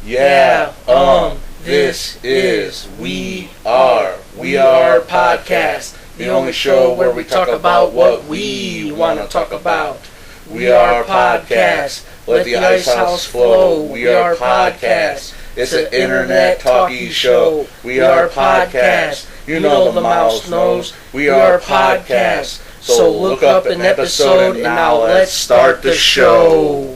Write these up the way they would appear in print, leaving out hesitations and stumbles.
This is We Are Podcast, the only show where we talk about what we want to talk about. We Are Podcast, let the ice house flow. We Are Podcast, it's an internet talkie show. We Are Podcast, you know the mouse knows. We Are Podcast, so look up an episode and now let's start the show.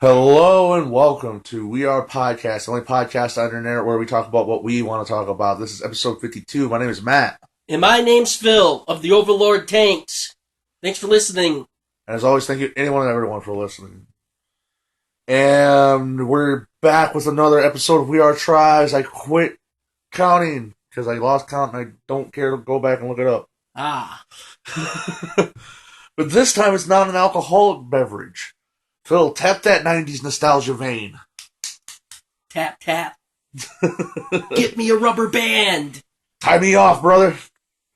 Hello and welcome to We Are Podcast, the only podcast on the internet where we talk about what we want to talk about. This is episode 52. My name is Matt. And my name's Phil of the Overlord Tanks. Thanks for listening. And as always, thank you anyone and everyone for listening. And we're back with another episode of We Are Tribes. I quit counting because I lost count and I don't care to go back and look it up. But this time it's not an alcoholic beverage. Phil, tap that 90s nostalgia vein. Tap, tap. Get me a rubber band. Tie me off, brother.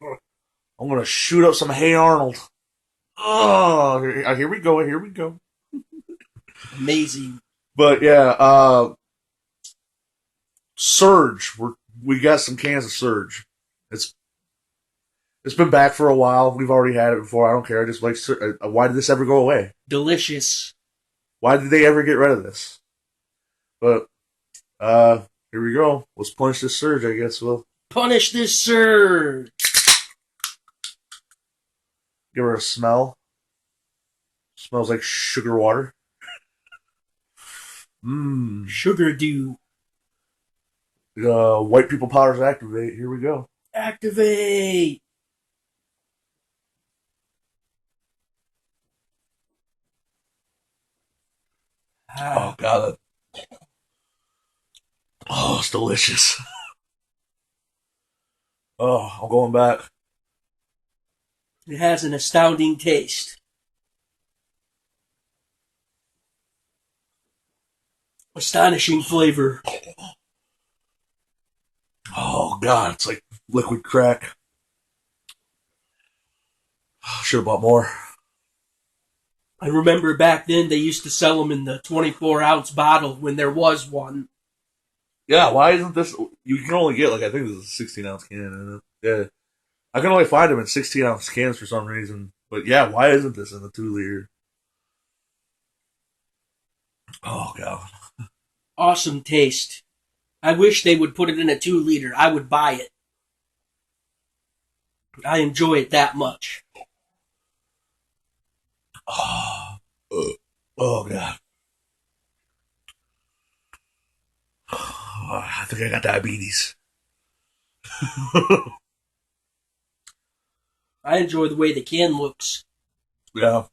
I'm going to shoot up some Hey Arnold. Oh, here we go. Amazing. But yeah, Surge. We got some cans of Surge. It's been back for a while. We've already had it before. I don't care. I just like Surge. Why did this ever go away? Delicious. Why did they ever get rid of this? But here we go. Let's punish this Surge, I guess. We'll punish this Surge. Give her a smell. Smells like sugar water. Sugar dew. White people powers activate. Here we go. Activate. Oh, God. Oh, it's delicious. Oh, I'm going back. It has an astounding taste. Astonishing flavor. Oh, God, it's like liquid crack. Should have bought more. I remember back then they used to sell them in the 24-ounce bottle when there was one. Yeah, why isn't this... You can only get, I think this is a 16-ounce can. Yeah. I can only find them in 16-ounce cans for some reason. But yeah, why isn't this in the 2-liter? Oh, God. Awesome taste. I wish they would put it in a 2-liter. I would buy it. I enjoy it that much. Oh, God. Oh, I think I got diabetes. I enjoy the way the can looks. Yeah.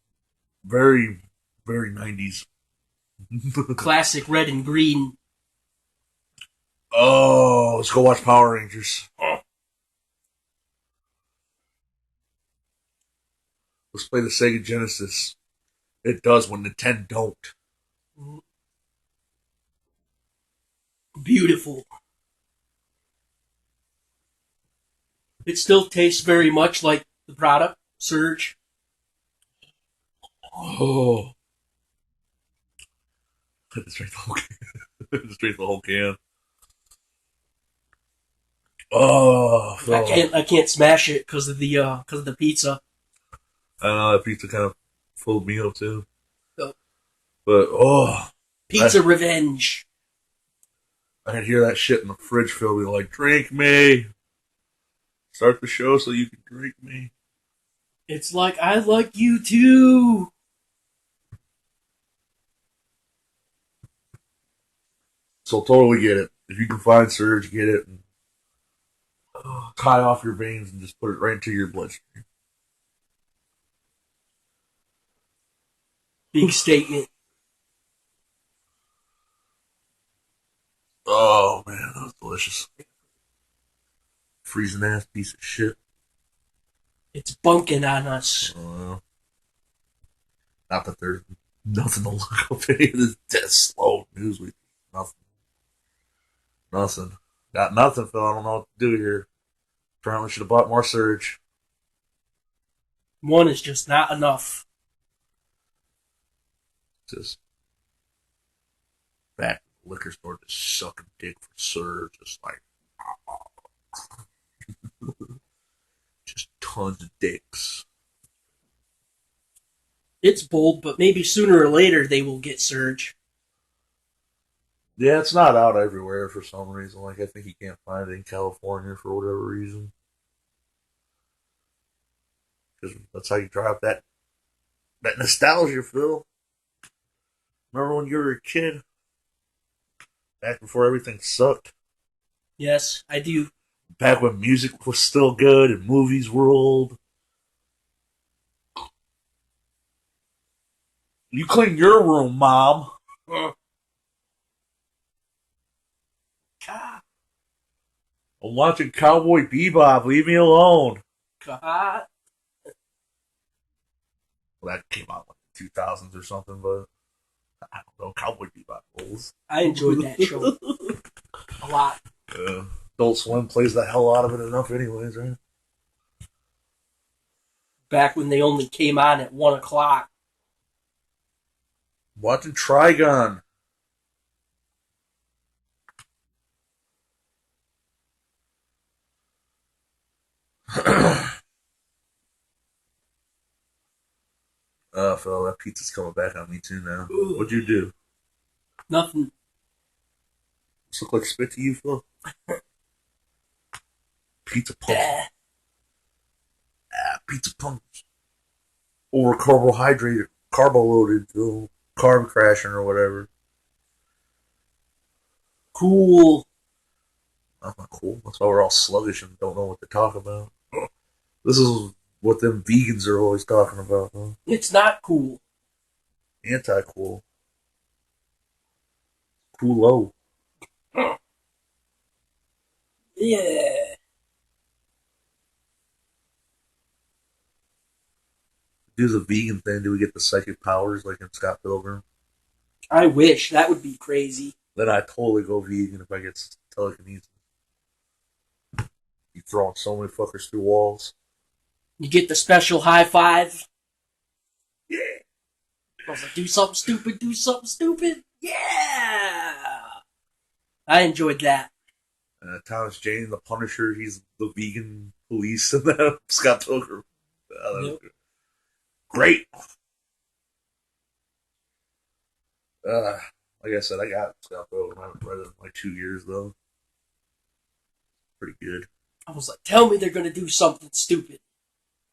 Very, very 90s. Classic red and green. Oh, let's go watch Power Rangers. Oh. Let's play the Sega Genesis. It does when Nintendo don't. Beautiful. It still tastes very much like the product, Surge. Oh. Just drink the whole can. Oh, I can't smash it because of the pizza. I know that pizza kind of filled me up too. Oh. But pizza revenge. I could hear that shit in the fridge, Phil. Be like, drink me. Start the show so you can drink me. It's like I like you too. So totally get it. If you can find Surge, get it. And tie off your veins and just put it right into your bloodstream. Big statement. Oh, man, that was delicious. Freezing ass piece of shit. It's bunking on us. Not that there's nothing to look up any of this dead slow news with. Nothing. Got nothing, Phil. I don't know what to do here. Apparently should have bought more Surge. One is just not enough. Just back liquor store just sucking dick for Sir, just like just tons of dicks. It's bold, but maybe sooner or later they will get Surge. Yeah, it's not out everywhere for some reason. Like I think you can't find it in California for whatever reason. Because that's how you drive that nostalgia, Phil. Remember when you were a kid? Back before everything sucked. Yes, I do. Back when music was still good and movies ruled. You clean your room, Mom. God. I'm watching Cowboy Bebop. Leave me alone. God. Well, that came out in the 2000s or something, but I don't know. Cowboy Bebop rules. I enjoyed that show a lot. Adult Swim plays the hell out of it enough anyways, right? Back when they only came on at 1 o'clock. Watching Trigon. Phil, that pizza's coming back on me too now. Ooh. What'd you do? Nothing. Does look like spit to you, Phil? Pizza punch. Pizza punch. Over carbohydrated, carbo-loaded, Phil. Carb crashing or whatever. Cool. That's not cool. That's why we're all sluggish and don't know what to talk about. This is what them vegans are always talking about, huh? It's not cool. Anti-cool. Cool-o. Yeah. Do the vegan thing, do we get the psychic powers like in Scott Pilgrim? I wish. That would be crazy. Then I totally go vegan if I get telekinesis. You throwing so many fuckers through walls. You get the special high five. Yeah. I was like, do something stupid, do something stupid. Yeah. I enjoyed that. Thomas Jane, the Punisher, he's the vegan police in that Scott Pilgrim. Yep. Great. Like I said, I got Scott Pilgrim. I haven't read it in like 2 years though. Pretty good. I was like, tell me they're gonna do something stupid.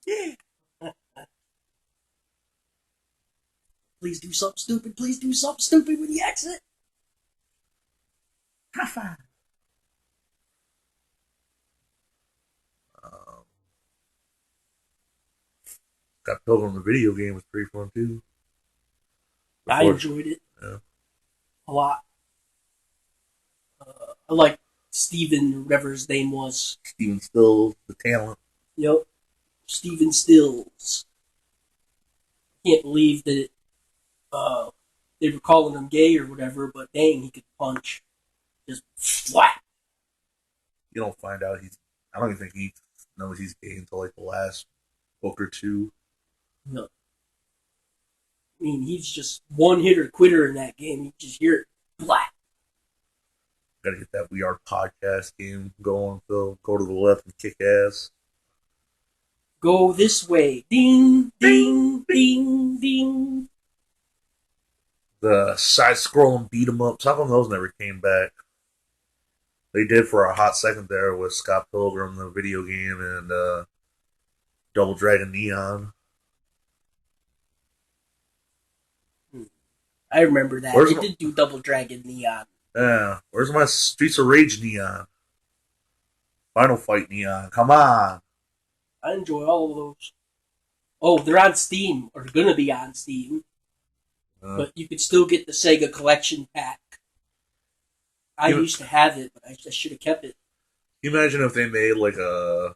Yeah. Please do something stupid. Please do something stupid when you exit. High five. Scott Pilgrim, the video game, was pretty fun too. I enjoyed it a lot. I like Steven, whatever his name was. Steven Stills, the talent. Yep. Steven Stills. Can't believe that they were calling him gay or whatever, but dang, he could punch. Just flat. You don't find out I don't even think he knows he's gay until like the last book or two. No. I mean, he's just one hitter quitter in that game. You just hear it flat. Gotta get that We Are podcast game going, Phil. Go to the left and kick ass. Go this way. Ding, ding, ding, ding. The side-scrolling beat-em-ups, how come those never came back? They did for a hot second there with Scott Pilgrim, the video game, and Double Dragon Neon. I remember that. They did do Double Dragon Neon. Yeah. Where's my Streets of Rage Neon? Final Fight Neon. Come on. I enjoy all of those. Oh, they're on Steam, or gonna be on Steam. But you could still get the Sega Collection Pack. I used to have it, but I should have kept it. Can you imagine if they made like a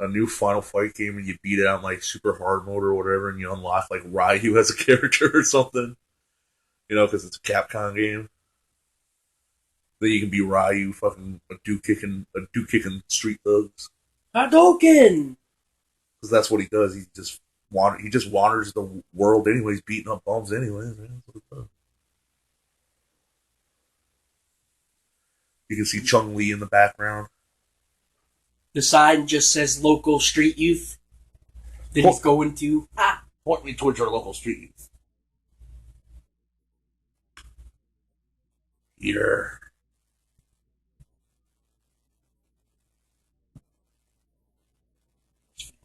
new Final Fight game and you beat it on like super hard mode or whatever, and you unlock like Ryu as a character or something? You know, because it's a Capcom game. Then you can be Ryu, fucking a dude kicking street thugs. Hadouken! Because that's what he does. He just wanders the world anyways, beating up bums anyways. Man. You can see Chung-Li in the background. The sign just says local street youth that he's going to. Point me towards our local street youth. Here.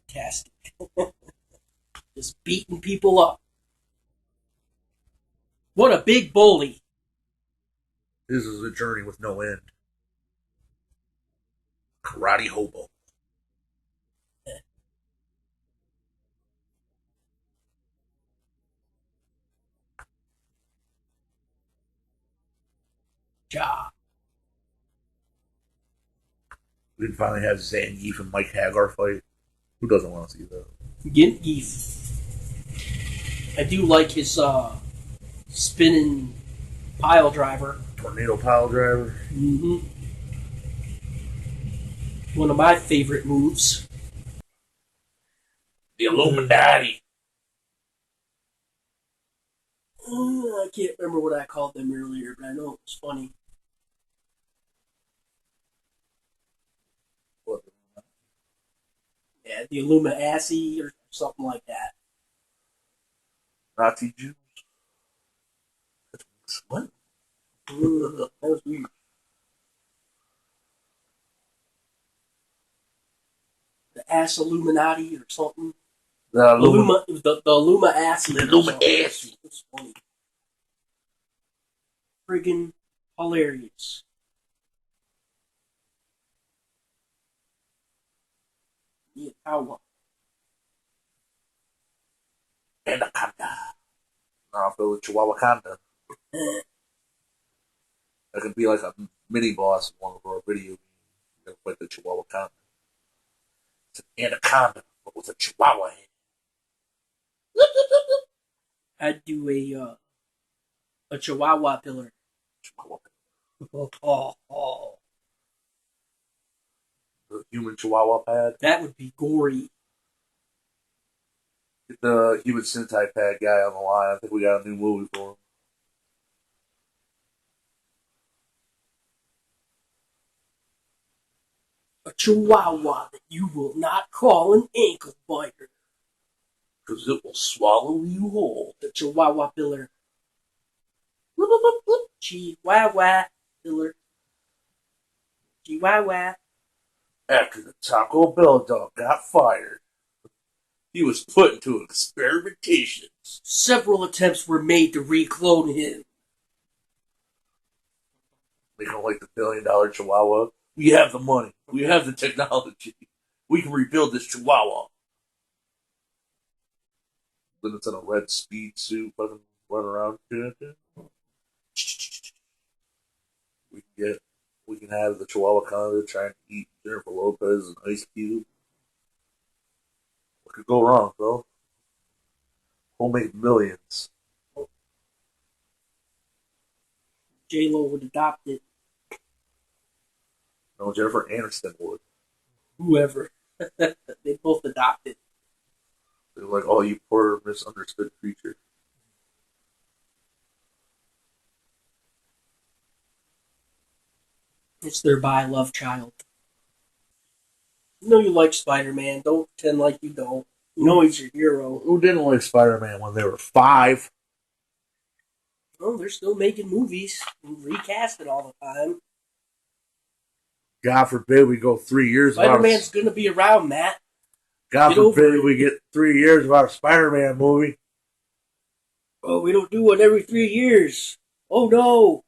Fantastic. Just beating people up. What a big bully. This is a journey with no end. Karate hobo. Ja. We can finally have Zangief and Mike Hagar fight. Who doesn't want to see that? Zangief. I do like his spinning pile driver. Tornado pile driver. Mm-hmm. One of my favorite moves. The Illuminati. I can't remember what I called them earlier, but I know it was funny. What? Yeah, the Illuminati or something like that. Nazi Jews. What? That was weird. The ass Illuminati or something. The Illuma-assy. The Illuma-assy. That's funny. Friggin' hilarious. Yeah, power. Anaconda. No, I feel like Chihuahua Conda. That could be like a mini boss in one of our video games. You gotta fight the Chihuahua Conda. It's an anaconda, but with a Chihuahua head. I'd do a Chihuahua pillar. Chihuahua. Oh. The human Chihuahua pad. That would be gory. Get the human Sentai pad guy on the line. I think we got a new movie for him. A Chihuahua that you will not call an ankle biter. Because it will swallow you whole. The Chihuahua pillar. Chihuahua pillar. Chihuahua. After the Taco Bell dog got fired, he was put into experimentations. Several attempts were made to reclone him. They don't like the $1 billion Chihuahua. We have the money. We have the technology. We can rebuild this Chihuahua. Then it's in a red speed suit, fucking running around. We can have the Chihuahua Conda trying to eat Jennifer Lopez and Ice Cube. What could go wrong, though? We'll make millions. J-Lo would adopt it. No, Jennifer Aniston would. Whoever. They both adopt it. They're like, oh, you poor misunderstood creature. It's their by-love child. You know you like Spider-Man. Don't pretend like you don't. You know he's your hero. Who didn't like Spider-Man when they were 5? Well, they're still making movies and recasting all the time. God forbid we go 3 years Spider-Man's going to be around, Matt. God forbid we get 3 years without a Spider-Man movie. Oh, we don't do one every 3 years. Oh, no.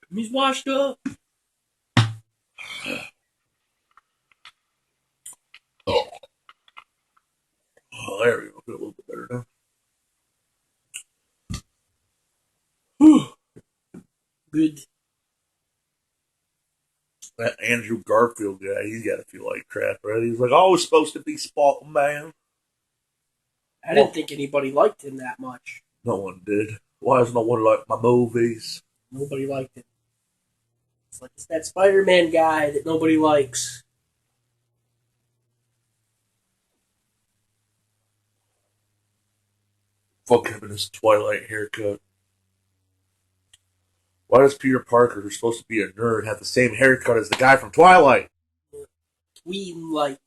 He's washed up. Oh, there we go. Feel a little bit better now. Good. That Andrew Garfield guy, he's got to feel like crap, right? He's like, oh, it's supposed to be Spider-Man. I didn't think anybody liked him that much. No one did. Why does no one like my movies? Nobody liked him. It's like it's that Spider-Man guy that nobody likes. Fuck him and his Twilight haircut. Why does Peter Parker, who's supposed to be a nerd, have the same haircut as the guy from Twilight? Tween like.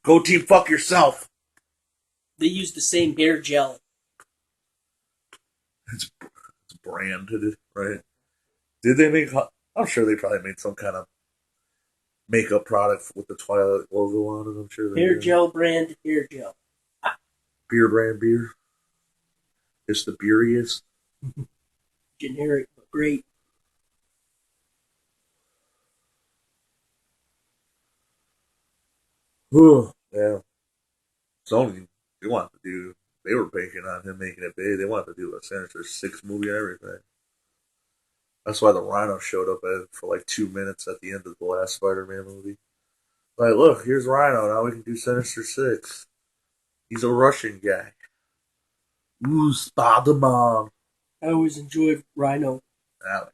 Go team fuck yourself. They use the same hair gel. It's branded, right? Did they make... I'm sure they probably made some kind of makeup product with the Twilight logo on it. I'm sure they Hair did. gel brand, hair gel. Beer brand beer. It's the beeriest. Generic, but great. Yeah. Sony, they wanted to do... They were banking on him making it big. They wanted to do a Sinister Six movie and everything. That's why the Rhino showed up for like 2 minutes at the end of the last Spider-Man movie. Like, look, here's Rhino. Now we can do Sinister Six. He's a Russian guy. Ooh, Spider-Man. I always enjoyed Rhino. I like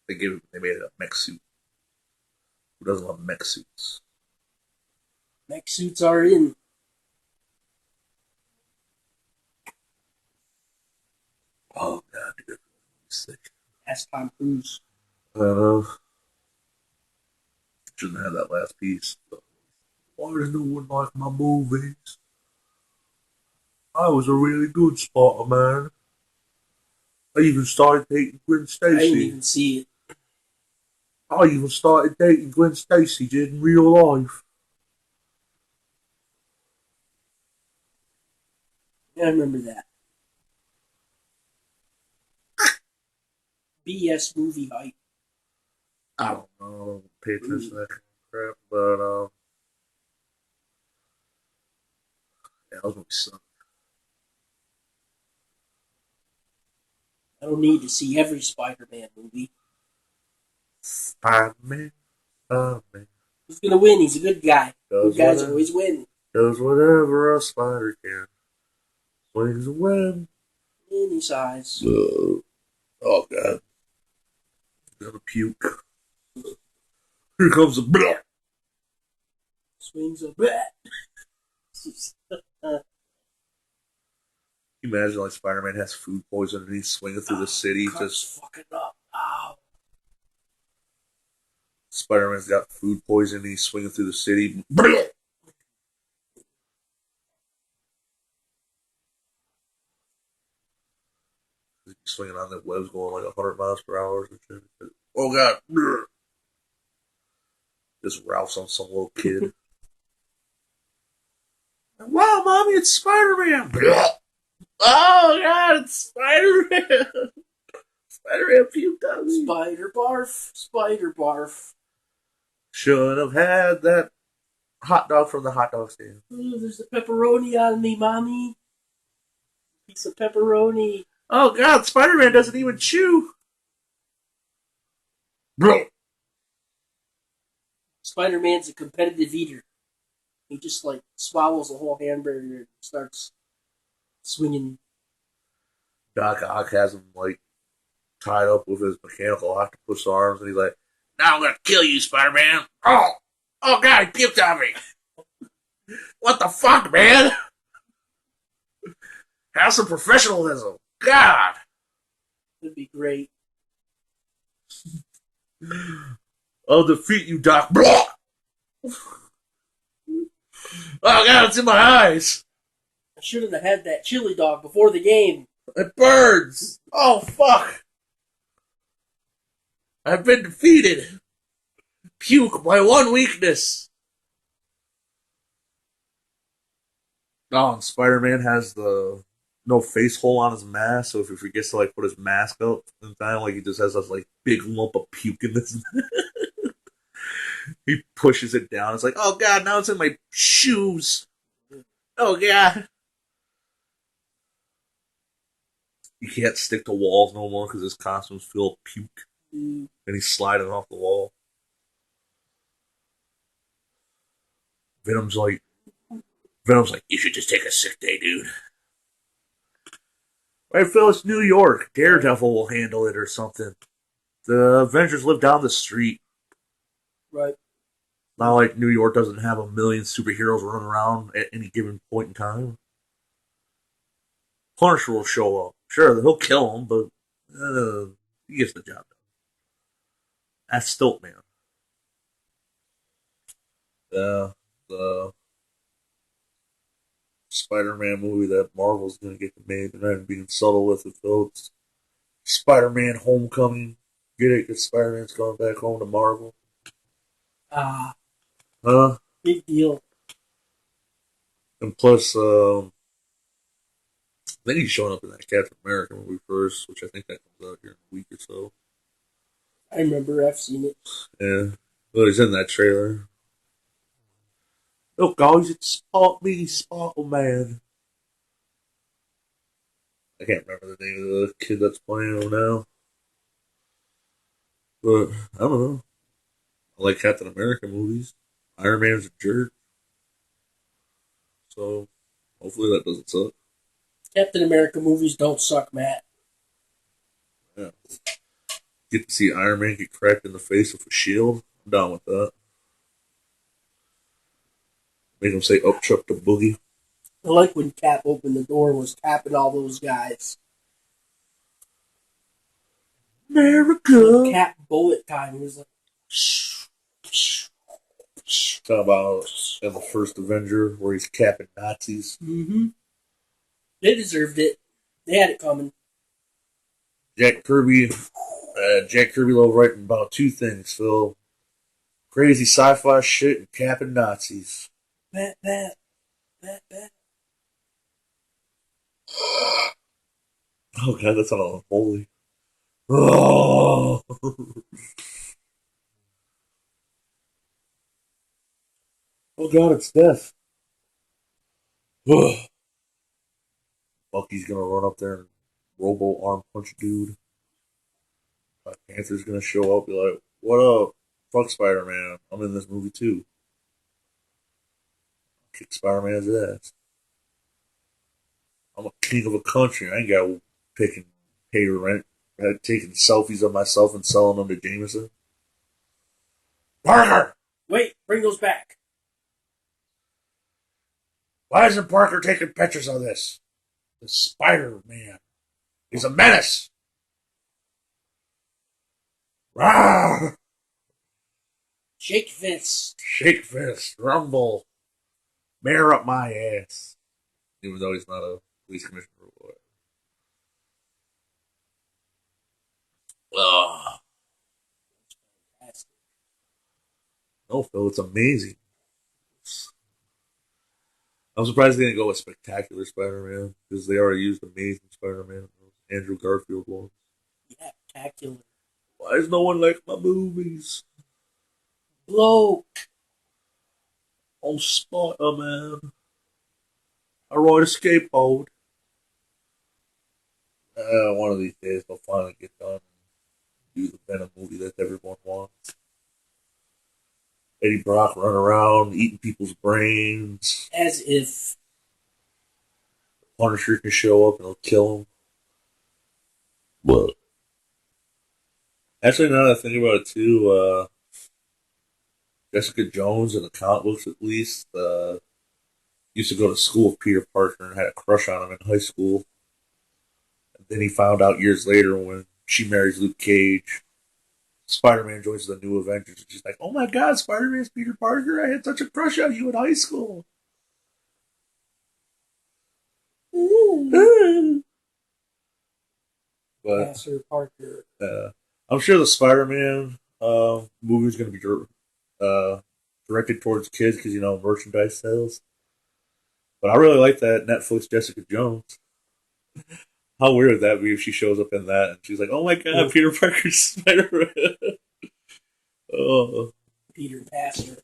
Rhino. They made it a mech suit. Who doesn't love mech suits? Mech suits are in. Oh, God, dude. Sick. That's Tom Cruise. I know. Shouldn't have that last piece. Why does no one like my movies? I was a really good spotter, man. I even started dating Gwen I didn't Stacy. even see it. I even started dating Gwen Stacy, did in real life. Yeah, I remember that. BS movie hype. I don't know. I don't pay attention to that kind of crap, but yeah, those movies suck. I don't need to see every Spider-Man movie. Spider-Man, Spider-Man. Who's gonna win? He's a good guy. Does Good guys whatever. always win. Does whatever a spider can. Swings a web. Any size. Oh, God. Gonna puke. Here comes the blah. Swings a bat. Can you imagine like Spider-Man has food poisoning and he's swinging through the city. Just fucking up. Ow. Spider-Man's got food poisoning and he's swinging through the city. He's swinging on the webs going like 100 miles per hour. And shit. Oh, God. Just Ralph's on some little kid. Wow, Mommy, it's Spider-Man. Oh, God, it's Spider-Man. Spider-Man puked on me. Spider barf. Spider barf. Should have had that hot dog from the hot dog stand. Ooh, there's a pepperoni on me, Mommy. Piece of pepperoni. Oh, God, Spider-Man doesn't even chew. Bro. Spider-Man's a competitive eater. He just like swallows a whole hamburger and starts swinging. Doc Ock has him like tied up with his mechanical octopus arms, and he's like, "Now I'm gonna kill you, Spider-Man." Oh God, he puked on me. What the fuck, man? Have some professionalism. God. That'd be great. I'll defeat you, Doc. Blah! Oh, God, it's in my eyes. I shouldn't have had that chili dog before the game. It burns. Oh, fuck. I've been defeated. Puke, my one weakness. Oh, and Spider-Man has the no face hole on his mask, so if he forgets to like put his mask up in time, like he just has this like big lump of puke in this. He pushes it down. It's like, oh God, now it's in my shoes. Oh God. You can't stick to walls no more because his costume's full of puke. And he's sliding off the wall. Venom's like, you should just take a sick day, dude. Right, Phil, it's New York. Daredevil will handle it or something. The Avengers live down the street. Right. Not like New York doesn't have a million superheroes running around at any given point in time. Punisher will show up. Sure, he'll kill him, but he gets the job done. That's Stiltman. Yeah, the Spider-Man movie that Marvel's going to get made. They're not even being subtle with it, though. It's Spider-Man Homecoming. Get it? Because Spider-Man's going back home to Marvel. Huh? Big deal. And plus, I think he's showing up in that Captain America movie first, which I think that comes out here in a week or so. I remember. I've seen it. Yeah. Well, he's in that trailer. Look, guys, it's me, Sparkle Man. I can't remember the name of the kid that's playing him now. But, I don't know. I like Captain America movies. Iron Man's a jerk. So, hopefully that doesn't suck. Captain America movies don't suck, Matt. Yeah. Get to see Iron Man get cracked in the face with a shield. I'm down with that. Make him say, up chuck the boogie. I like when Cap opened the door and was tapping all those guys. America! Cap bullet time. He was like, Talking about in the first Avenger where he's capping Nazis. mm-hmm. They deserved it. They had it coming. Jack Kirby will write about two things, Phil. Crazy sci-fi shit and capping Nazis. Matt. Oh god, that's all holy. Oh. Oh god, it's death. Bucky's gonna run up there and robo arm punch dude. Black Panther's gonna show up, be like, "What up? Fuck Spider-Man. I'm in this movie too." Kick Spider-Man's ass. I'm a king of a country. I ain't got to pay rent. Taking selfies of myself and selling them to Jameson. Parker! Wait, bring those back. Why isn't Parker taking pictures of this? The Spider-Man. He's a menace. Rah! Shake fist. Shake fist. Rumble. Mayor up my ass. Even though he's not a police commissioner or whatever. Ugh. No, Phil, it's amazing. I'm surprised they didn't go with Spectacular Spider-Man because they already used Amazing Spider-Man, Andrew Garfield ones. Yeah, spectacular. Why does no one like my movies? Bloke. I'm Spider-Man. I ride a skateboard. One of these days they'll finally get done and do the Venom movie that everyone wants. Eddie Brock run around eating people's brains. As if. Punisher can show up and he'll kill him. What? Actually, now that I think about it too, Jessica Jones in the comic books at least, used to go to school with Peter Parker and had a crush on him in high school. And then he found out years later when she marries Luke Cage. Spider-Man joins the New Avengers, and she's like, "Oh my God, Spider-Man's Peter Parker! I had such a crush on you in high school." But Pastor Parker. I'm sure the Spider-Man movie is going to be directed towards kids because merchandise sales. But I really like that Netflix Jessica Jones. How weird would that be if she shows up in that and she's like, "Oh my God, Peter Parker's Spider-Man." Oh. Peter Pastor.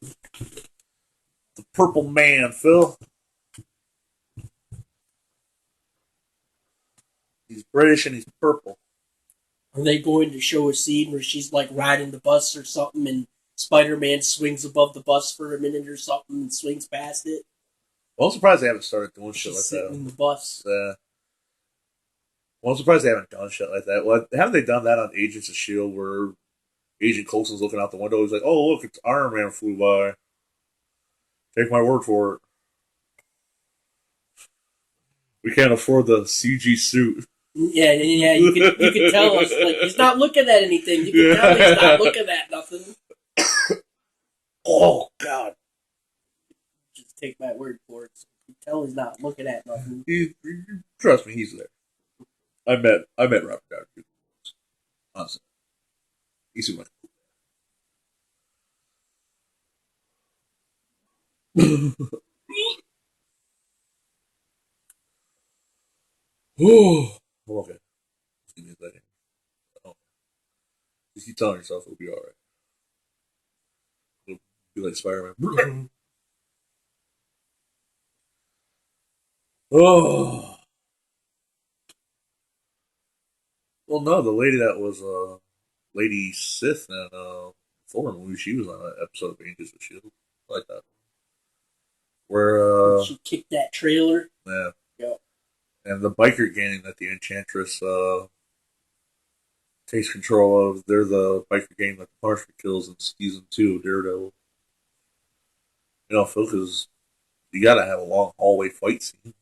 The Purple Man, Phil. He's British and he's purple. Are they going to show a scene where she's like riding the bus or something and Spider-Man swings above the bus for a minute or something and swings past it? Well, I'm surprised they haven't started doing shit She's like sitting that. in the bus. Well, I'm surprised they haven't done shit like that. Well, haven't they done that on Agents of S.H.I.E.L.D. where Agent Coulson's looking out the window? He's like, "Oh, look, it's Iron Man flew by. Take my word for it. We can't afford the CG suit." Yeah. You could tell us like he's not looking at anything. You can tell he's not looking at nothing. Oh God! Just take my word for it. You can tell he's not looking at nothing. Trust me, he's there. I met Robert Downey Jr. Honestly, he seemed like. Oh, okay. Just give me a second. Oh. Just keep telling yourself it'll be all right. It'll be like Spider-Man. Oh. Well, no, the lady that was Lady Sith in Thor movie, she was on an episode of Agents of Shield. I like that. Where she kicked that trailer. Yeah. Yep. And the biker gang that the Enchantress takes control of, they're the biker gang that the Punisher kills in season 2 of Daredevil. You know, Phil, because you gotta have a long hallway fight scene.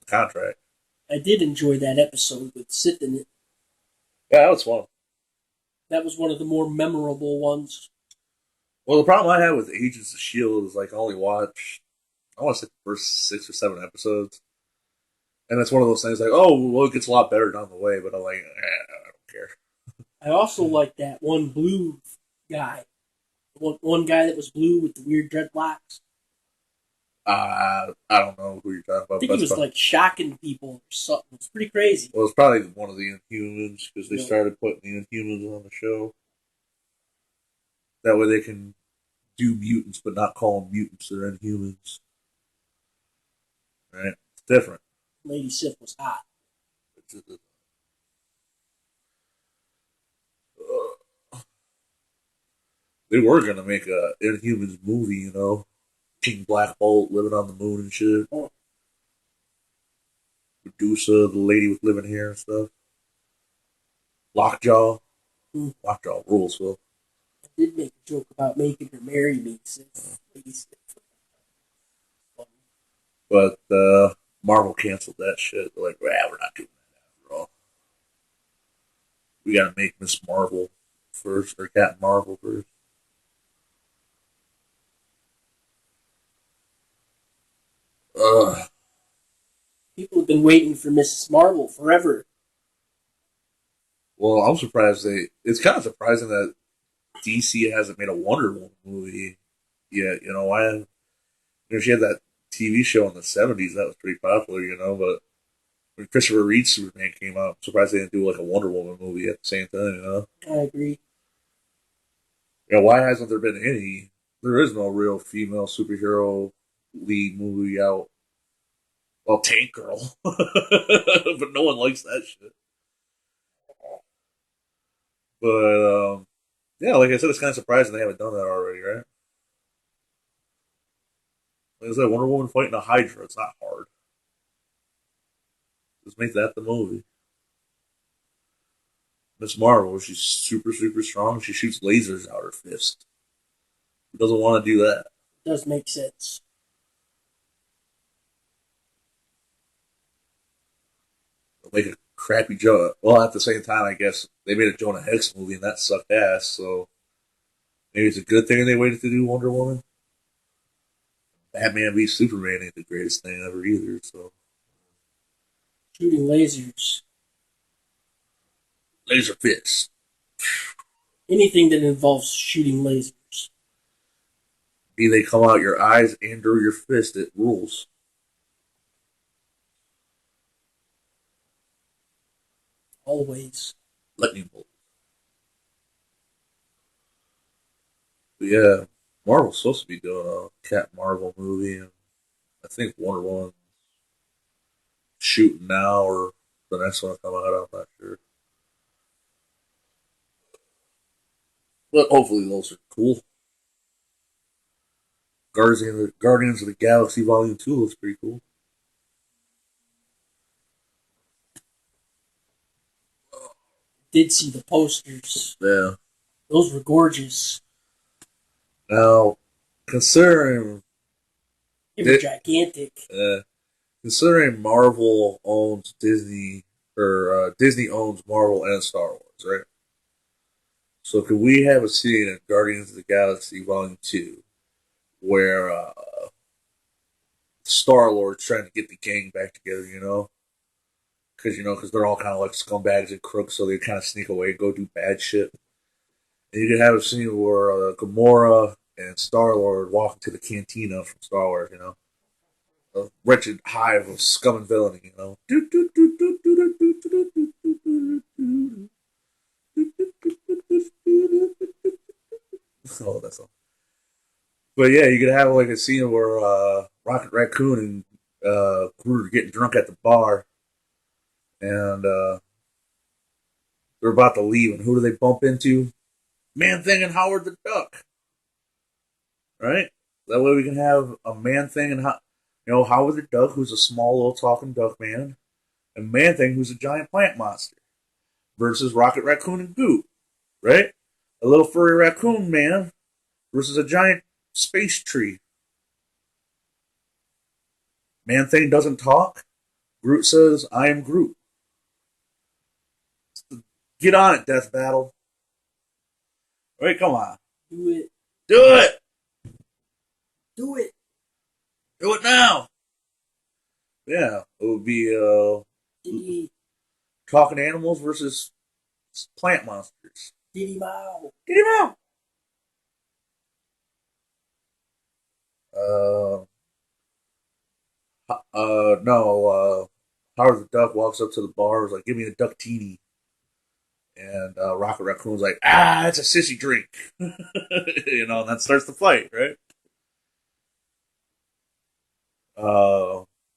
Contract. I did enjoy that episode with Sith in it. Yeah, that was fun. That was one of the more memorable ones. Well, the problem I had with Agents of S.H.I.E.L.D. is, like, I only watched, I want to say the first 6 or 7 episodes. And it's one of those things like, oh, well, it gets a lot better down the way, but I'm like, I don't care. I also like that one blue guy. One guy that was blue with the weird dreadlocks. I don't know who you're talking about. I think he was like shocking people or something. It's pretty crazy. Well, it's probably one of the Inhumans because they started putting the Inhumans on the show. That way they can do mutants, but not call them mutants. They're Inhumans. Right? It's different. Lady Sif was hot. They were going to make a Inhumans movie, you know. King Black Bolt living on the moon and shit. Oh. Medusa, the lady with living hair and stuff. Lockjaw. Lockjaw rules, Phil. I did make a joke about making her marry me, Sif. Lady Sif. But Marvel canceled that shit. They're like, we're not doing that after all. We gotta make Miss Marvel first, or Captain Marvel first. People have been waiting for Mrs. Marvel forever. Well, I'm surprised it's kind of surprising that DC hasn't made a Wonder Woman movie yet. You know why? You know, she had that TV show in the 70s that was pretty popular, you know, but when Christopher Reeve's Superman came out, I'm surprised they didn't do like a Wonder Woman movie at the same time, you know? I agree. Yeah, why hasn't there been any? There is no real female superhero lead movie out. Well, Tank Girl. But no one likes that shit. But, yeah, like I said, it's kind of surprising they haven't done that already, right? Like I said, Wonder Woman fighting a Hydra, it's not hard. Just make that the movie. Miss Marvel, she's super, super strong. She shoots lasers out her fist. Who doesn't want to do that? Does make sense. Make a crappy Jonah. Well, at the same time, I guess they made a Jonah Hex movie and that sucked ass. So maybe it's a good thing they waited to do Wonder Woman. Batman v Superman ain't the greatest thing ever either. So shooting lasers, laser fist. Anything that involves shooting lasers. Be they come out your eyes and or your fist, it rules. Always. Lightning bolt. But yeah, Marvel's supposed to be doing a Captain Marvel movie, and I think Wonder Woman's shooting now, or the next one will come out, I'm not sure. But hopefully those are cool. Guardians of the Galaxy Volume 2 looks pretty cool. Did see the posters. Yeah. Those were gorgeous. Now, considering... They were gigantic. considering Marvel owns Disney, or Disney owns Marvel and Star Wars, right? So could we have a scene in Guardians of the Galaxy Volume 2 where Star-Lord's trying to get the gang back together, you know? Because they're all kind of like scumbags and crooks, so they kind of sneak away, go do bad shit. And you could have a scene where Gamora and Star-Lord walk into the cantina from Star Wars, you know? A wretched hive of scum and villainy, you know? Oh, that's all. But yeah, you could have like a scene where Rocket Raccoon and Groot are getting drunk at the bar, and they're about to leave, and who do they bump into? Man Thing and Howard the Duck, right? That way we can have a Man Thing and Howard the Duck, who's a small little talking duck man, and Man Thing, who's a giant plant monster, versus Rocket Raccoon and Goop, right? A little furry raccoon man versus a giant space tree. Man Thing doesn't talk. Groot says, "I am Groot." Get on it, Death Battle. Right, come on. Do it. Do it! Do it. Do it now! Yeah, it would be Diddy. talking animals versus plant monsters. Diddy Mao. Get him out! No, Howard the Duck walks up to the bar, is like, "Give me a duck teeny." And Rocket Raccoon's like, "It's a sissy drink." And that starts the fight, right?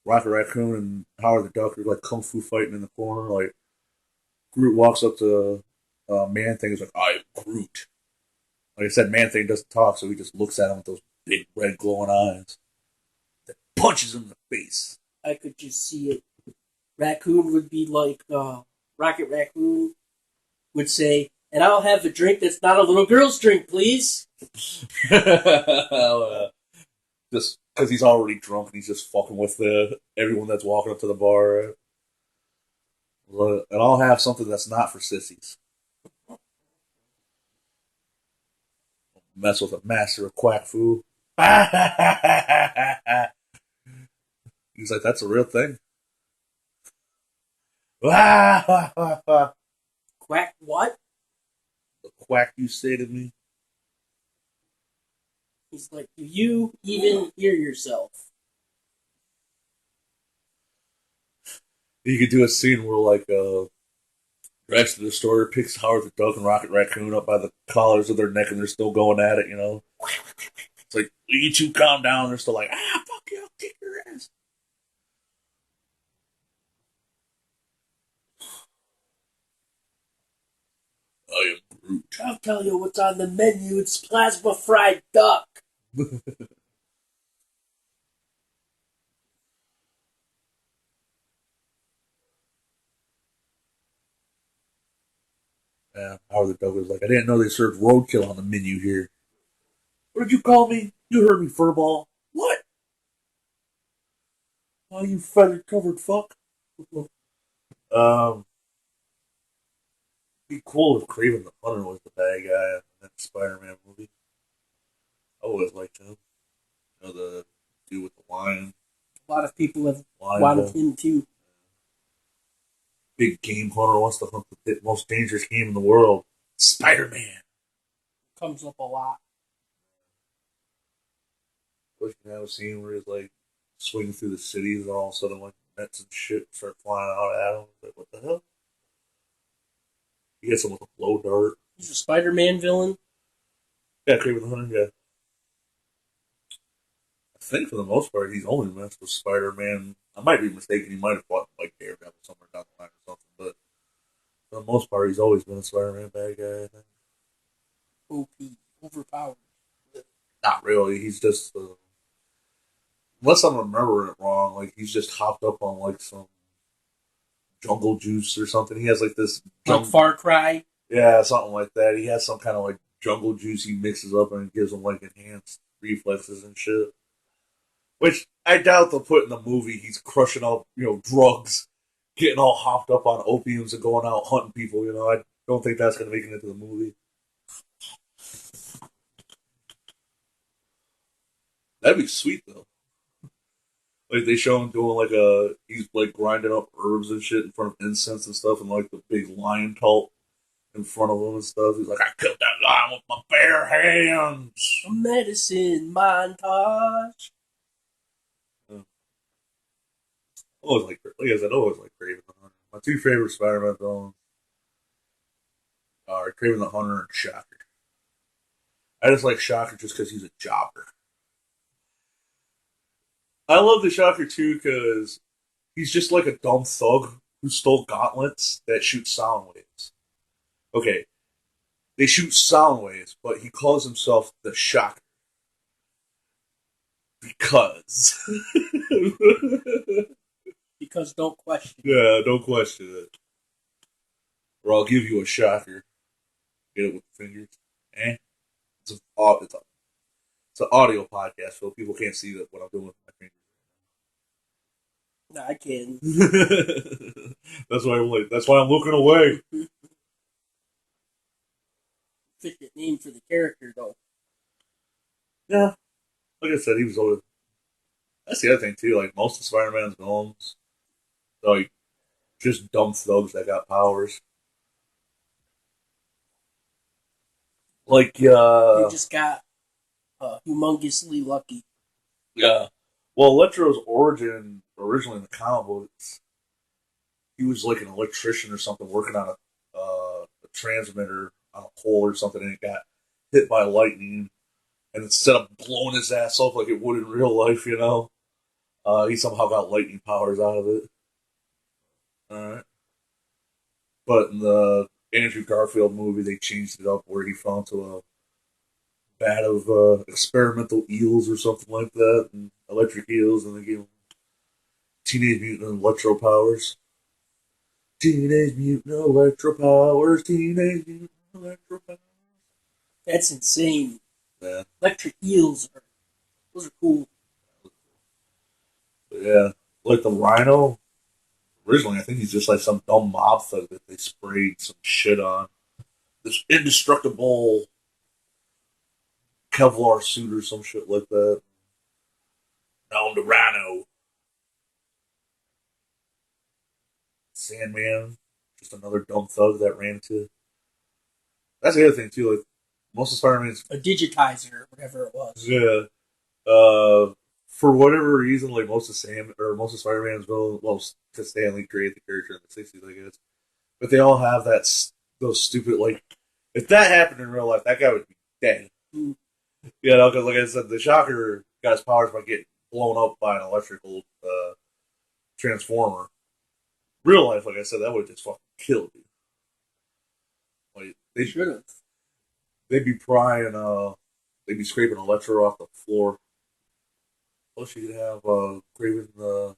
Rocket Raccoon and Howard the Duck are like kung fu fighting in the corner. Like, Groot walks up to Man Thing, is like, "I am Groot." Like I said, Man Thing doesn't talk, so he just looks at him with those big red glowing eyes. Then punches him in the face. I could just see it. Raccoon would be like, Rocket Raccoon would say, "And I'll have a drink that's not a little girl's drink, please." Just because he's already drunk and he's just fucking with everyone that's walking up to the bar. Right? And I'll have something that's not for sissies. Mess with a master of quack fu. He's like, "That's a real thing." The Quack what? quack you say to me. He's like, "Do you even hear yourself?" You could do a scene where like Rex the Destroyer picks Howard the Duck and Rocket Raccoon up by the collars of their neck and they're still going at it, you know? It's like, "You two calm down." They're still like, "Fuck you, I'll kick your ass." I am Groot. I'll tell you what's on the menu. It's plasma fried duck. Yeah, Howard the Duck was like, "I didn't know they served roadkill on the menu here." "What did you call me? You heard me, furball." "What?" "Oh, you feather covered fuck." Be cool if Craven the Hunter was the bad guy in that Spider-Man movie. I always liked him. The dude with the lion. A lot of people have Lion wanted Bull. him too. Big game hunter wants to hunt the most dangerous game in the world. Spider-Man. Comes up a lot. Wish you could have a scene where he's like swinging through the cities and all of a sudden like nets and shit start flying out at him. Like, what the hell? He gets him with a blow dart. He's a Spider-Man villain. Yeah, Craven the Hunter, yeah. I think for the most part he's only messed with Spider-Man. I might be mistaken, he might have fought like Daredevil somewhere down the line or something, but for the most part he's always been a Spider-Man bad guy, I think. OP. Overpowered. Not really, he's just unless I'm remembering it wrong, like he's just hopped up on like some jungle juice or something. He has like this Like Far Cry. Yeah, something like that. He has some kind of like jungle juice he mixes up and it gives him like enhanced reflexes and shit. Which I doubt they'll put in the movie. He's crushing up, drugs, getting all hopped up on opiums and going out hunting people. I don't think that's going to make it into the movie. That'd be sweet though. Like they show him doing he's like grinding up herbs and shit in front of incense and stuff, and like the big lion cult in front of him and stuff. He's like, I killed that lion with my bare hands. A medicine montage. Always like I said, always like Kraven the Hunter. My two favorite Spider-Man villains are Kraven the Hunter and Shocker. I just like Shocker just because he's a jobber. I love the Shocker too because he's just like a dumb thug who stole gauntlets that shoot sound waves. Okay, they shoot sound waves, but he calls himself the Shocker because. Because don't question it. Yeah, don't question it. Or I'll give you a shocker. Get it with the fingers. It's an audio podcast, so people can't see what I'm doing with my fingers. No, I can. That's why I'm looking away. Efficient name for the character, though. Yeah, like I said, he was always. That's the other thing too. Like most of Spider-Man's villains, like just dumb thugs that got powers. Like You just got humongously lucky. Yeah. Well, Electro's origin, originally in the comic books, he was like an electrician or something working on a transmitter on a pole or something, and it got hit by lightning. And instead of blowing his ass off like it would in real life, he somehow got lightning powers out of it. Alright. But in the Andrew Garfield movie, they changed it up where he fell into a vat of experimental eels or something like that, and electric eels, and they gave him Teenage Mutant Electro powers. Teenage Mutant Electro powers. Teenage Mutant Electro powers. That's insane. Yeah. Electric eels those are cool. But yeah, like the Rhino. Originally, I think he's just like some dumb mob thug that they sprayed some shit on. This indestructible Kevlar suit or some shit like that. Now I'm the Rhino. Sandman, just another dumb thug that ran into. That's the other thing too. Like most of Spider-Man's A digitizer, whatever it was. yeah. For whatever reason, like most of Spider-Man's villains, well, because Stan Lee created the character in the '60s, I guess. But they all have those stupid like. If that happened in real life, that guy would be dead. Mm. Because like I said, the Shocker got his powers by getting blown up by an electrical transformer. Real life, like I said, that would have just fucking killed you. Like they should have. They'd be prying. They'd be scraping Electro off the floor. Plus, you could have Kraven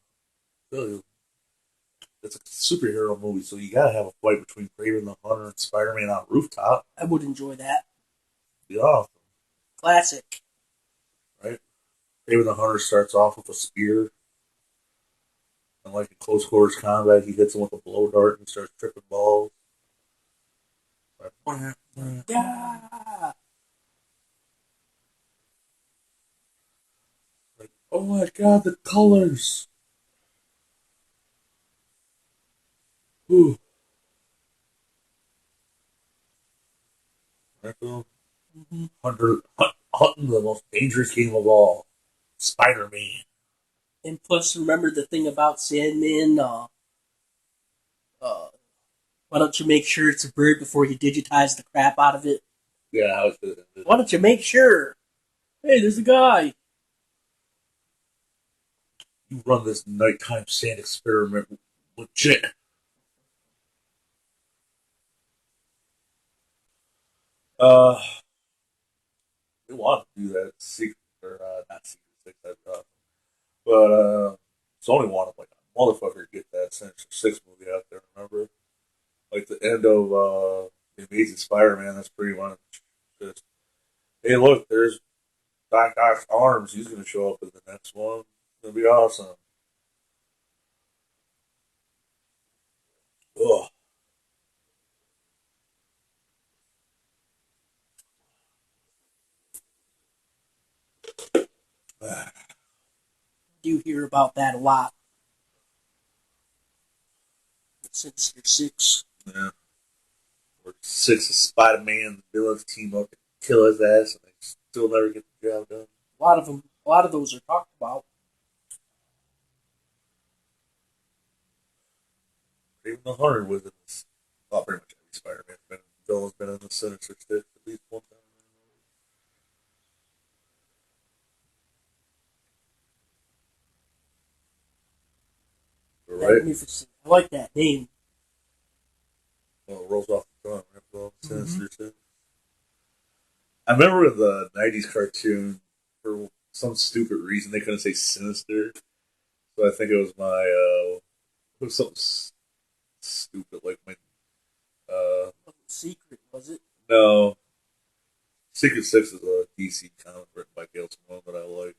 it's a superhero movie, so you gotta have a fight between Kraven the Hunter and Spider-Man on a rooftop. I would enjoy that. Be awesome. Classic. Right? Kraven the Hunter starts off with a spear. And like in close quarters combat, he hits him with a blow dart and starts tripping balls. Yeah. Like, oh my god, the colors! Ooh. Mm-hmm. Hunting the most dangerous game of all, Spider-Man. And plus, remember the thing about Sandman. Why don't you make sure it's a bird before you digitize the crap out of it? Yeah, I was good. Why don't you make sure? Hey, there's a guy. You run this nighttime sand experiment legit. They want to do that secret, or not secret six, but Sony wanted like a motherfucker to get that Sinister Six movie out there. Remember, like the end of the Amazing Spider-Man. That's pretty much just, hey, look, there's Doc Ock's arms, he's going to show up in the next one. It's going to be awesome. Ugh. You hear about that a lot. Sinister Six. Yeah. Or 6 of Spider-Man, the villains team up and kill his ass, and they still never get the job done. A lot of those are talked about. Even the Hunter was in this. Well, pretty much every Spider-Man's been, villain's been in the Sinister Six at least one time. Right? Magnificent. I like that name. Well, it rolls off the tongue, right? Well, Sinister Six. I remember in the 90s cartoon, for some stupid reason, they couldn't say Sinister. So I think it was it was something stupid, like my, Wasn't Secret, was it? no. Secret Six is a DC comic written by Gail Simone that I like.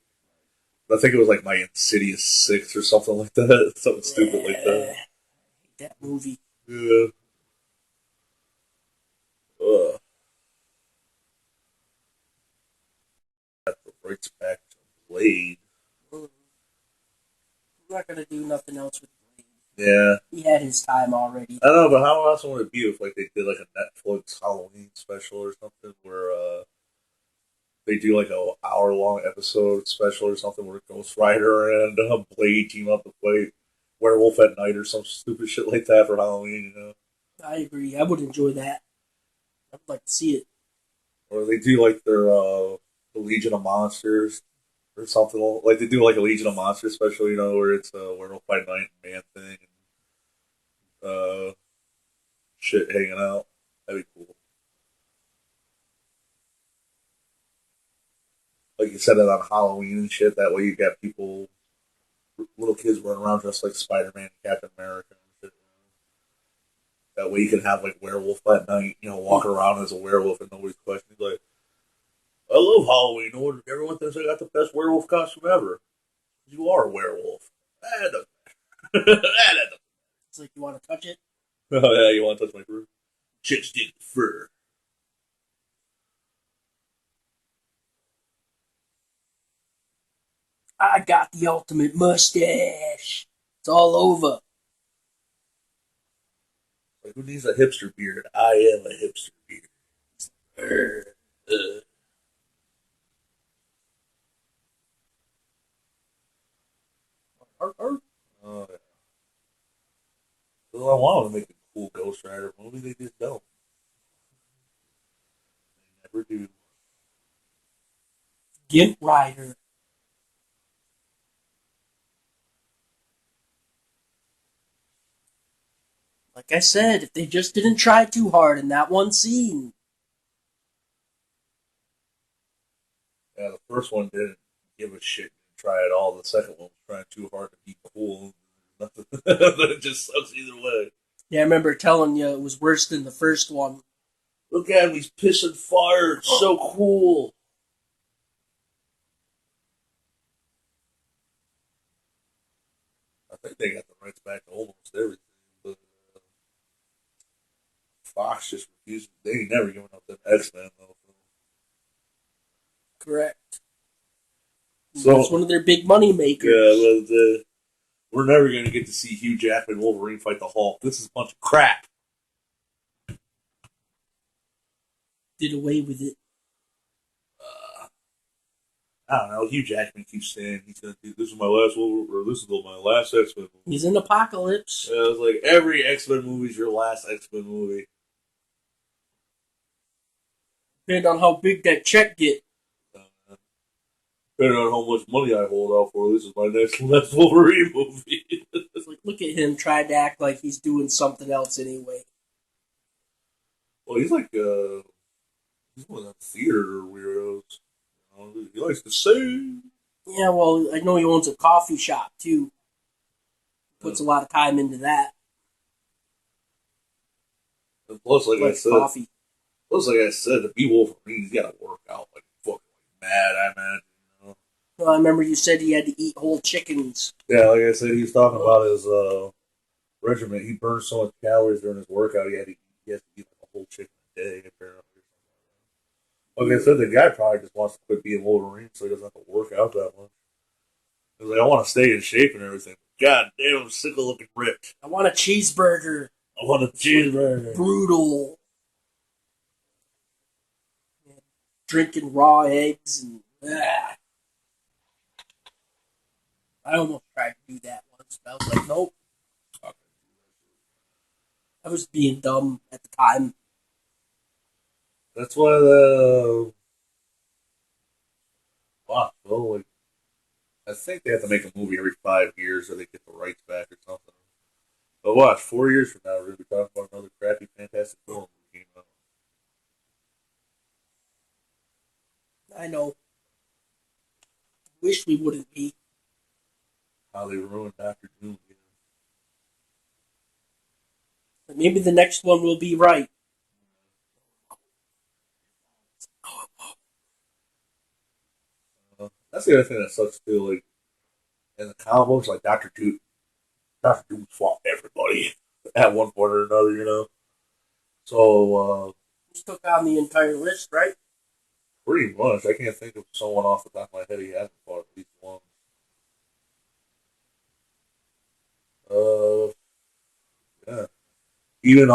But I think it was like my Insidious Six or something like that. Something stupid like that. I hate that movie. Yeah. Ugh. Got the rights back to Blade. I'm not gonna do nothing else with Blade. Yeah. He had his time already. I don't know, but how awesome would it be if like they did like a Netflix Halloween special or something where they do like a hour-long episode special or something where Ghost Rider and Blade team up to play Werewolf at Night or some stupid shit like that for Halloween, you know? I agree. I would enjoy that. I'd like to see it. Or they do like their the Legion of Monsters or something like they do like a Legion of Monsters special, you know, where it's a Werewolf by Night and Man Thing and shit hanging out. That'd be cool. Like you said it on Halloween and shit. That way you got people, little kids running around dressed like Spider-Man and Captain America and shit. That way you can have like Werewolf at Night, you know, walk around as a werewolf and nobody's questioning. Like, I love Halloween. Everyone thinks I got the best werewolf costume ever. You are a werewolf. That doesn't matter. It's like, you want to touch it? Oh yeah, you want to touch my fur? Chicks dig the fur. I got the ultimate mustache. It's all over. Like, who needs a hipster beard? I am a hipster beard. Oh yeah. Well, I want to make a cool Ghost Rider movie. They just don't. They never do. Gimp Rider. Like I said, if they just didn't try too hard in that one scene. Yeah, the first one didn't give a shit, didn't try at all. The second one was trying too hard to be cool. Nothing. It just sucks either way. Yeah, I remember telling you it was worse than the first one. Look at him, he's pissing fire. It's so cool. I think they got the rights back to almost everything, but Fox just refused. They ain't never giving up them X-Men though. Correct. So That's one of their big money makers. yeah, but we're never going to get to see Hugh Jackman and Wolverine fight the Hulk. This is a bunch of crap. Did away with it. I don't know. Hugh Jackman keeps saying he's going to do this is my last Wolverine, or this is my last X-Men movie. He's in Apocalypse. Yeah, it's like every X-Men movie is your last X-Men movie. Depending on how big that check get. Depending on how much money I hold out for, this is my next last Wolverine movie. It's like, look at him trying to act like he's doing something else anyway. Well, he's like, he's one of them theater weirdos. You know, he likes to sing. Yeah, well, I know he owns a coffee shop, too. Puts a lot of time into that. And plus, like I said, coffee. to be Wolverine, he's got to work out like fucking mad, I imagine. You know? Well, I remember you said he had to eat whole chickens. Yeah, like I said, he was talking about his regimen. He burned so much calories during his workout, he has to eat like a whole chicken a day, apparently. Like I said, the guy probably just wants to quit being Wolverine so he doesn't have to work out that much. He's like, I want to stay in shape and everything. God damn, I'm sick of looking rich. I want a cheeseburger. I want a cheeseburger. Brutal. Drinking raw eggs and I almost tried to do that once, but I was like, nope. I was being dumb at the time. That's why the well, like I think they have to make a movie every 5 years or they get the rights back or something. But watch, 4 years from now, we're going to be talking about another crappy Fantastic Four movie came out. I know. Wish we wouldn't be. How they ruined Doctor Doom. You But maybe the next one will be right. That's the other thing that sucks too. Like in the comic books, like Doctor Doom fought everybody at one point or another. You know, so Just took on the entire list, right? pretty much, I can't think of someone off the top of my head he hasn't fought at least once. Yeah. Even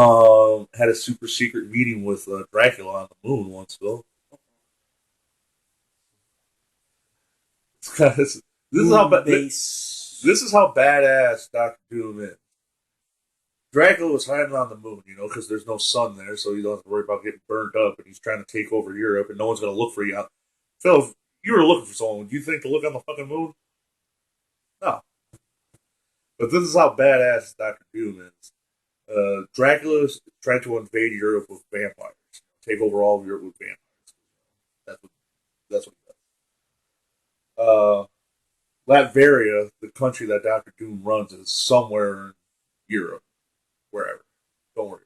had a super secret meeting with Dracula on the moon once though. This is how this is how badass Doctor Doom is. Dracula was hiding on the moon, you know, because there's no sun there, so you don't have to worry about getting burned up, and he's trying to take over Europe, and no one's going to look for you. Phil, if you were looking for someone, would you think to look on the fucking moon? No. But this is how badass Doctor Doom is. Dracula's trying to invade Europe with vampires, take over all of Europe with vampires. That's what he does. Latveria, the country that Doctor Doom runs, is somewhere in Europe, wherever. Don't worry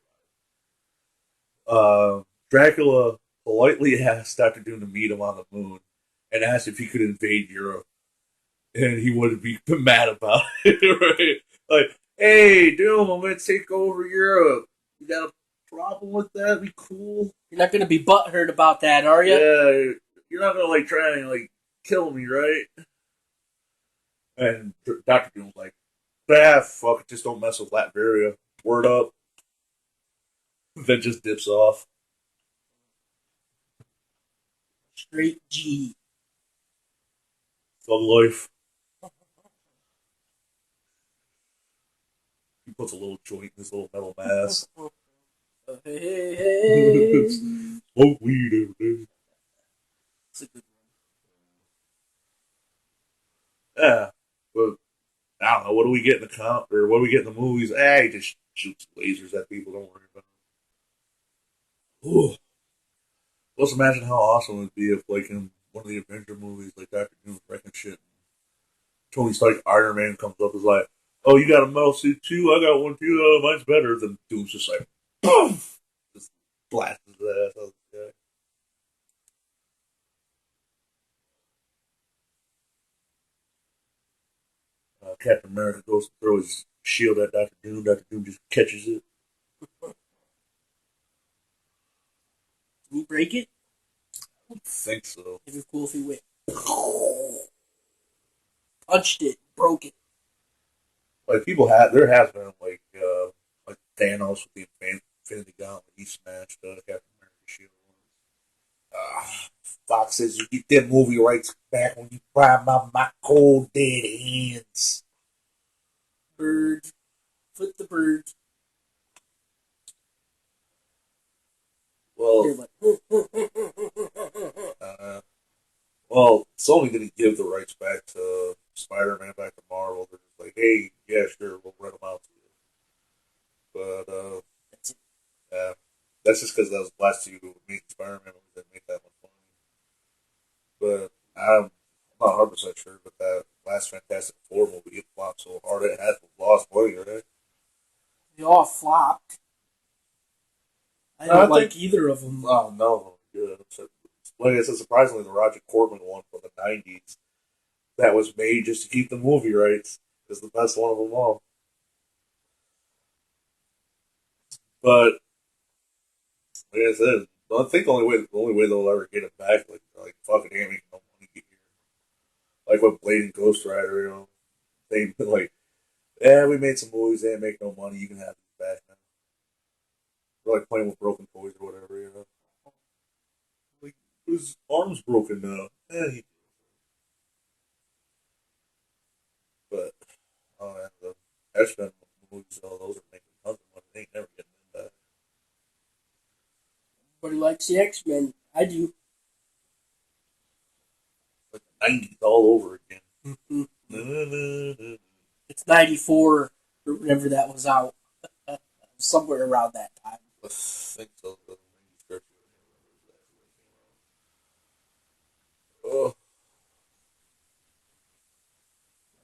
about it. Dracula politely asked Doctor Doom to meet him on the moon and asked if he could invade Europe, and he wouldn't be mad about it, right? Like, hey, Doom, I'm going to take over Europe. You got a problem with that? Be cool. You're not going to be butthurt about that, are you? Yeah, you're not going to, like, try and, like, kill me, right? And Doctor Doom's like, fuck it, just don't mess with Latveria. Word up. Then just dips off. Straight G. Thug life. He puts a little joint in his little metal mask. Hey. Smoke weed every day. It's a good one. Yeah, but I don't know. What do we get in the or what do we get in the movies? He just shoots lasers at people. Don't worry about it. Ooh. Let's imagine how awesome it would be if, like, in one of the Avenger movies, like Doctor Doom wrecking shit, Tony Stark, Iron Man comes up and is like, "Oh, you got a metal suit too? I got one too. Oh, mine's better." Then Doom's just like, boom, just blasts his ass out of the sky. Captain America goes to throw his shield at Doctor Doom. Doctor Doom just catches it. Can you break it? I don't think so. It'd be cool if he went. Punched it, broke it. Like there has been like Thanos with the Infinity Gauntlet. He smashed Captain America's shield. Fox says you get them movie rights back when you buy my cold dead hands. Bird. Flip the bird. Well, Sony didn't give the rights back to Spider-Man back to Marvel. They're just like, hey, yeah, sure, we'll rent them out to you. But yeah, that's just because that was the last two main Spider-Man movies that make that much money. But I'm not 100% sure, but that last Fantastic Four movie, it flopped so hard it had lost money, right? They all flopped. I don't like either of them. Oh, no. Good. like I said, surprisingly, the Roger Corman one from the 90s that was made just to keep the movie rights is the best one of them all. But like I said, I think the only way they'll ever get it back, like fucking ain't making no money here. Like with Blade and Ghost Rider, you know, they like, yeah, we made some movies, they ain't make no money, you can have it back now. They're like playing with broken toys or whatever, you know. Like his arm's broken now. Yeah, but oh man, the X-Men movies, all those are making tons of money. They ain't never getting them back. Everybody likes the X-Men. I do. Like the 90s all over again. It's 94 or whenever that was out. Somewhere around that time. I think so. Oh,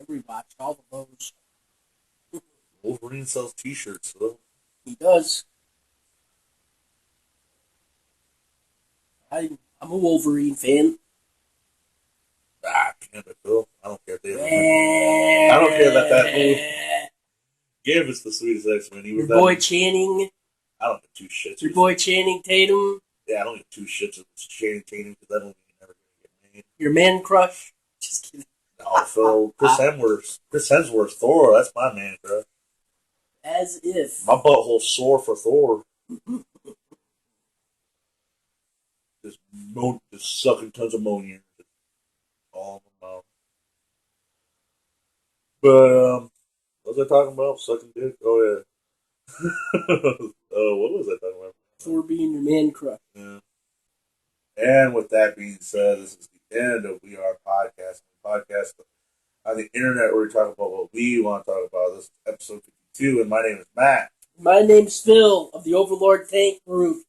I rewatched all of those. Wolverine sells T-shirts, though. He does. I'm a Wolverine fan. Ah, damn it, Phil. I don't care if they have I don't care about that movie. Gambit's the sweetest X-Men. Your boy Channing. I don't give two shits. Your boy Channing Tatum. Yeah, I don't give two shits if it's Channing Tatum because I don't think never going to get made. Your man crush. Just kidding. No, Phil. Chris Hemsworth, Thor. That's my man crush. As if. My butthole's sore for Thor. Just sucking tons of ammonia. All in my mouth. But, what was I talking about? Sucking dick? Oh, yeah. What was I talking about? For being your man crush. Yeah. And with that being said, this is the end of We Are Podcast. Podcast on the internet where we talk about what we want to talk about. This is episode 52, and my name is Matt. My name's Phil of the Overlord Tank Group.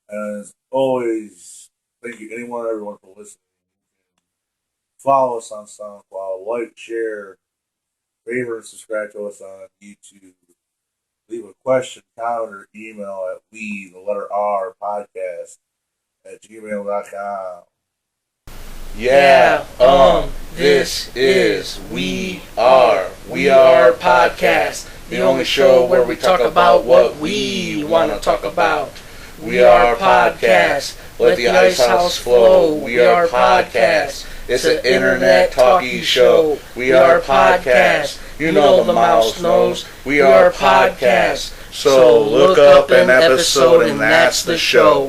And as always, thank you everyone for listening. Follow us on SoundCloud, like, share, favorite, and subscribe to us on YouTube. Leave a question, comment, or email at podcast@gmail.com. Yeah, this is We Are Podcast, the only show where we talk about what we want to talk about. We Are Podcast, let the ice house flow. We Are Podcast, it's an internet talkie show. We Are Podcast, you know the mouse knows. We Are Podcast, so look up an episode and that's the show.